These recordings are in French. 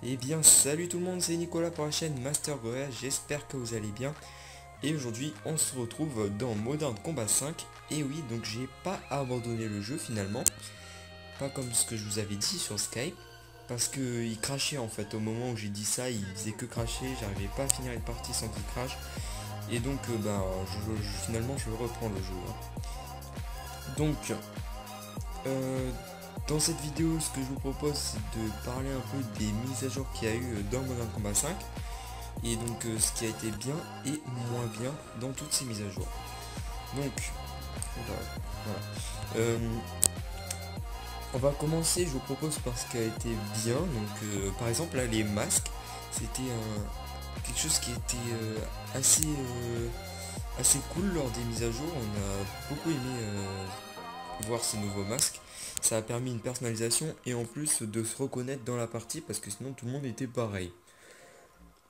Eh bien salut tout le monde, c'est Nicolas pour la chaîne Master Goya, j'espère que vous allez bien. Et aujourd'hui on se retrouve dans Modern Combat 5. Et oui, donc j'ai pas abandonné le jeu finalement, pas comme ce que je vous avais dit sur Skype. Parce que il crachait en fait, au moment où j'ai dit ça, il faisait que cracher, j'arrivais pas à finir une partie sans qu'il crache. Et donc finalement je reprends le jeu, hein. Donc euh, dans cette vidéo, ce que je vous propose, c'est de parler un peu des mises à jour qu'il y a eu dans Modern Combat 5 et donc ce qui a été bien et moins bien dans toutes ces mises à jour. Donc, voilà. Euh, on va commencer, je vous propose, par ce qui a été bien. Donc, par exemple, là, les masques, c'était quelque chose qui était assez cool lors des mises à jour. On a beaucoup aimé voir ces nouveaux masques. Ça a permis une personnalisation et en plus de se reconnaître dans la partie parce que sinon tout le monde était pareil.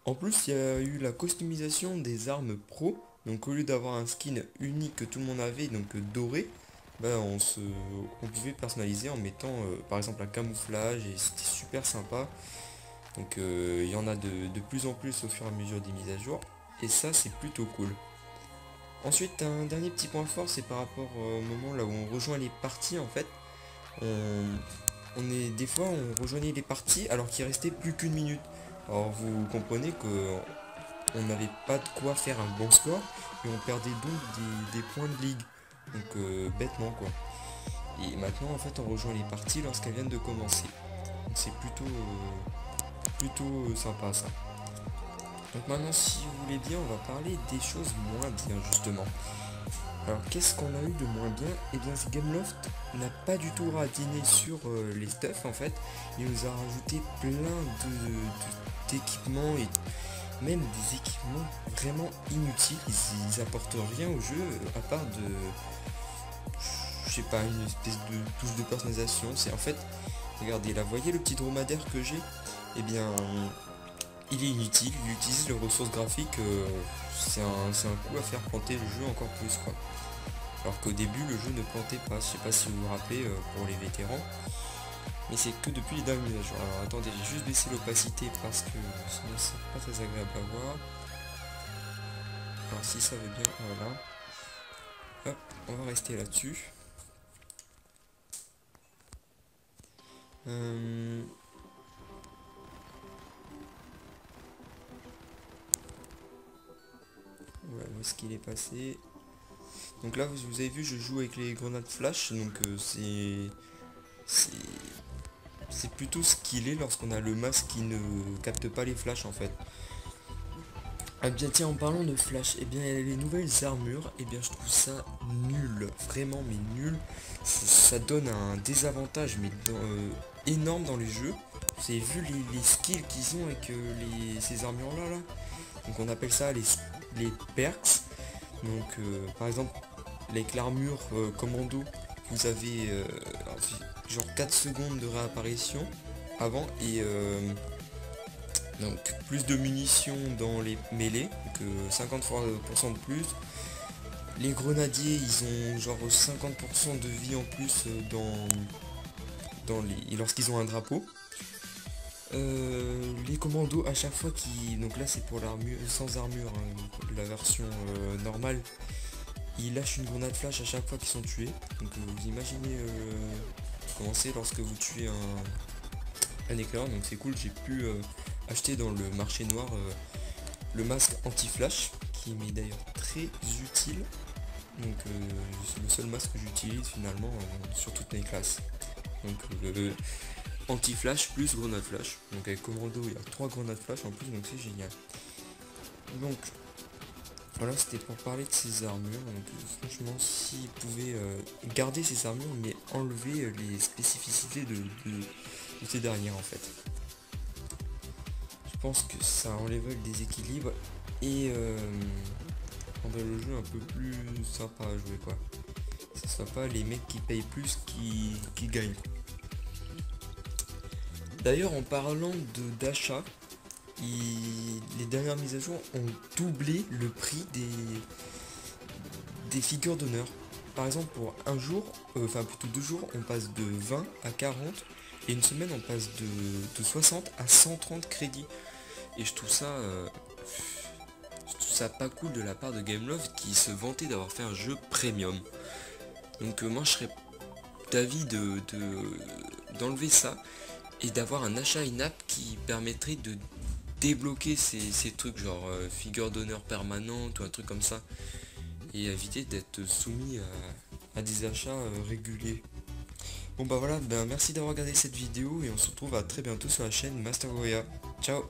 En plus, il y a eu la customisation des armes pro. Donc au lieu d'avoir un skin unique que tout le monde avait, donc doré, bah, on pouvait personnaliser en mettant par exemple un camouflage et c'était super sympa. Donc il y en a de plus en plus au fur et à mesure des mises à jour. Et ça c'est plutôt cool. Ensuite, un dernier petit point fort, c'est par rapport au moment là où on rejoint les parties en fait. On, des fois on rejoignait les parties alors qu'il restait plus qu'une minute. Alors vous comprenez que on n'avait pas de quoi faire un bon score et on perdait donc des points de ligue. Donc bêtement quoi. Et maintenant en fait on rejoint les parties lorsqu'elles viennent de commencer. Donc c'est plutôt sympa ça. Donc maintenant si vous voulez bien on va parler des choses moins bien justement. Alors qu'est-ce qu'on a eu de moins bien? Et bien ce Gameloft n'a pas du tout ratiné sur les stuffs en fait. Il nous a rajouté plein d'équipements et même des équipements vraiment inutiles. Ils apportent rien au jeu à part je sais pas, une espèce de touche de personnalisation. C'est en fait, regardez là, voyez le petit dromadaire que j'ai? Eh bien, il est inutile, il utilise les ressources graphiques, c'est un coup à faire planter le jeu encore plus quoi. Alors qu'au début le jeu ne plantait pas, je sais pas si vous vous rappelez pour les vétérans, mais c'est que depuis les dernières mises à jour. Alors attendez, j'ai juste baissé l'opacité parce que sinon c'est pas très agréable à voir. Alors si ça veut bien, voilà. Hop, on va rester là-dessus. Euh, Ouais, où est-ce qu'il est passé? Donc là, vous avez vu, je joue avec les grenades flash, donc c'est c'est plutôt ce qu'il est lorsqu'on a le masque qui ne capte pas les flashs en fait. Ah bien tiens, en parlant de flash, et bien les nouvelles armures, et bien je trouve ça nul, vraiment mais nul. Ça donne un désavantage mais énorme dans les jeux. Vous avez vu les skills qu'ils ont avec ces armures là. Donc on appelle ça les perks. Donc par exemple avec l'armure commando, vous avez genre 4 secondes de réapparition avant et donc plus de munitions dans les mêlées, donc 50% de plus. Les grenadiers ils ont genre 50% de vie en plus lorsqu'ils ont un drapeau. Les commandos à chaque fois qui. Donc là c'est pour l'armure sans armure, hein, donc la version normale. Ils lâchent une grenade flash à chaque fois qu'ils sont tués. Donc vous imaginez comment c'est lorsque vous tuez un éclaireur. Donc c'est cool, j'ai pu acheter dans le marché noir le masque anti-flash qui m'est d'ailleurs très utile. Donc c'est le seul masque que j'utilise finalement sur toutes mes classes. Donc le anti-flash plus grenade flash. Donc avec commando il y a 3 grenades flash en plus, donc c'est génial. Donc voilà, c'était pour parler de ces armures. Donc franchement, s'ils pouvaient garder ces armures mais enlever les spécificités de ces dernières en fait. Je pense que ça enlève le déséquilibre et rendrait le jeu un peu plus sympa à jouer quoi. Que ce soit pas les mecs qui payent plus qui gagnent. D'ailleurs en parlant d'achat, les dernières mises à jour ont doublé le prix des figures d'honneur. Par exemple pour un jour, enfin plutôt 2 jours, on passe de 20 à 40 Et une semaine on passe de 60 à 130 crédits. Et je trouve ça pas cool de la part de Gameloft qui se vantait d'avoir fait un jeu premium. Donc moi je serais d'avis d'enlever ça et d'avoir un achat in-app qui permettrait de débloquer ces trucs genre figure d'honneur permanente ou un truc comme ça et éviter d'être soumis à des achats réguliers. Bon bah voilà, ben merci d'avoir regardé cette vidéo et on se retrouve à très bientôt sur la chaîne Master Goya. Ciao.